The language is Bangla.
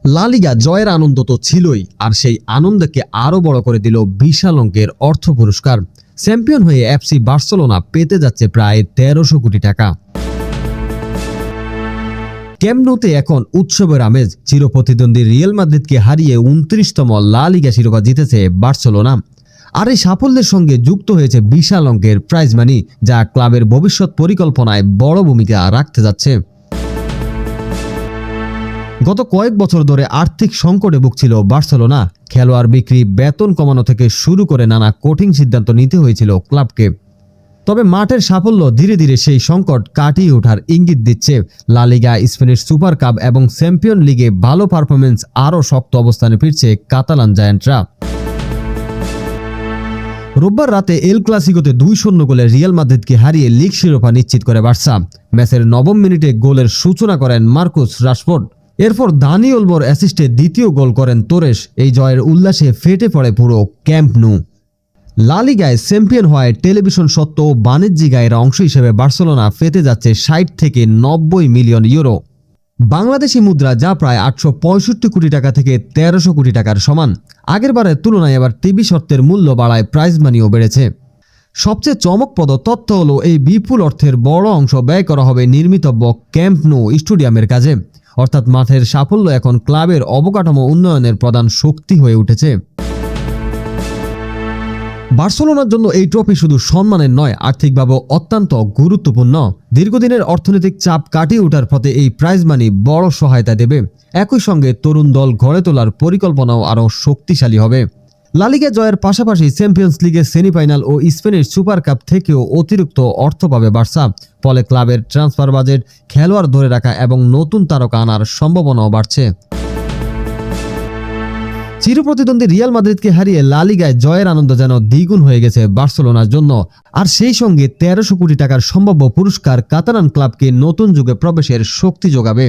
লা লিগা জয়ের আনন্দ তো ছিলই, আর সেই আনন্দকে আরও বড় করে দিল বিশাল অঙ্কের অর্থ পুরস্কার। চ্যাম্পিয়ন হয়ে এফসি বার্সেলোনা পেতে যাচ্ছে প্রায় ১৩০০ কোটি টাকা। ক্যাম্প ন্যুতে এখন উৎসবের আমেজ। চিরপ্রতিদ্বন্দ্বী রিয়াল মাদ্রিদকে হারিয়ে ২৯তম লা লিগা শিরোপা জিতেছে বার্সেলোনা। আর এই সাফল্যের সঙ্গে যুক্ত হয়েছে বিশাল অঙ্কের প্রাইজ মানি, যা ক্লাবের ভবিষ্যৎ পরিকল্পনায় বড় ভূমিকা রাখতে যাচ্ছে। গত কয়েক বছর ধরে আর্থিক সংকটে ভুগছিল বার্সেলোনা। খেলোয়াড় বিক্রি, বেতন কমানো থেকে শুরু করে নানা কঠিন সিদ্ধান্ত নিতে হয়েছিল ক্লাবকে। তবে মাঠের সাফল্য ধীরে ধীরে সেই সংকট কাটিয়ে ওঠার ইঙ্গিত দিচ্ছে। লা লিগা, স্পেনের সুপার কাপ এবং চ্যাম্পিয়ন লিগে ভালো পারফরমেন্স আরও শক্ত অবস্থানে ফিরছে কাতালান জায়ান্টরা। রোববার রাতে এল ক্লাসিকোতে ২-০ গোলে রিয়াল মাদ্রিদকে হারিয়ে লিগ শিরোপা নিশ্চিত করে বার্সা। ম্যাচের ৯ম মিনিটে গোলের সূচনা করেন মার্কুস রাশফোর্ড। এরপর দানি ওলমোর অ্যাসিস্টে দ্বিতীয় গোল করেন তোরেস। এই জয়ের উল্লাসে ফেটে পড়ে পুরো ক্যাম্প নু। লা লিগায় চ্যাম্পিয়ন হওয়ায় টেলিভিশন সত্ত্ব ও বাণিজ্যিক আয়ের অংশ হিসেবে বার্সেলোনা পেতে যাচ্ছে ৬০ থেকে ৯০ মিলিয়ন ইউরো বাংলাদেশি মুদ্রা, যা প্রায় ৮৬৫ কোটি টাকা থেকে ১৩০০ কোটি টাকার সমান। আগেরবারের তুলনায় এবার টিভি শর্তের মূল্য বাড়ায় প্রাইজ মানিও বেড়েছে। সবচেয়ে চমকপ্রদ তথ্য হলো এই বিপুল অর্থের বড় অংশ ব্যয় করা হবে নির্মিতব্য ক্যাম্প নু স্টেডিয়ামের কাজে। অর্থাৎ মাঠের সাফল্য এখন ক্লাবের অবকাঠামো উন্নয়নের প্রধান শক্তি হয়ে উঠেছে। বার্সেলোনার জন্য এই ট্রফি শুধু সম্মানের নয়, আর্থিকভাবেও অত্যন্ত গুরুত্বপূর্ণ। দীর্ঘদিনের অর্থনৈতিক চাপ কাটিয়ে ওঠার পথে এই প্রাইজ মানি বড় সহায়তা দেবে। একই সঙ্গে তরুণ দল গড়ে তোলার পরিকল্পনাও আরও শক্তিশালী হবে। লা লিগা জয়ের পাশাপাশি চ্যাম্পিয়ন্স লিগের সেমিফাইনাল ও স্পেনের সুপার কাপ থেকেও অতিরিক্ত অর্থ পাবে বার্সা। ফলে ক্লাবের ট্রান্সফার বাজেট, খেলোয়াড় ধরে রাখা এবং নতুন তারকা আনার সম্ভাবনাও বাড়ছে। চিরপ্রতিদ্বন্দ্বী রিয়াল মাদ্রিদকে হারিয়ে লা লিগায় জয়ের আনন্দ যেন দ্বিগুণ হয়ে গেছে বার্সেলোনার জন্য। আর সেই সঙ্গে ১৩০০ কোটি টাকার সম্ভাব্য পুরস্কার কাতালান ক্লাবকে নতুন যুগে প্রবেশের শক্তি যোগাবে।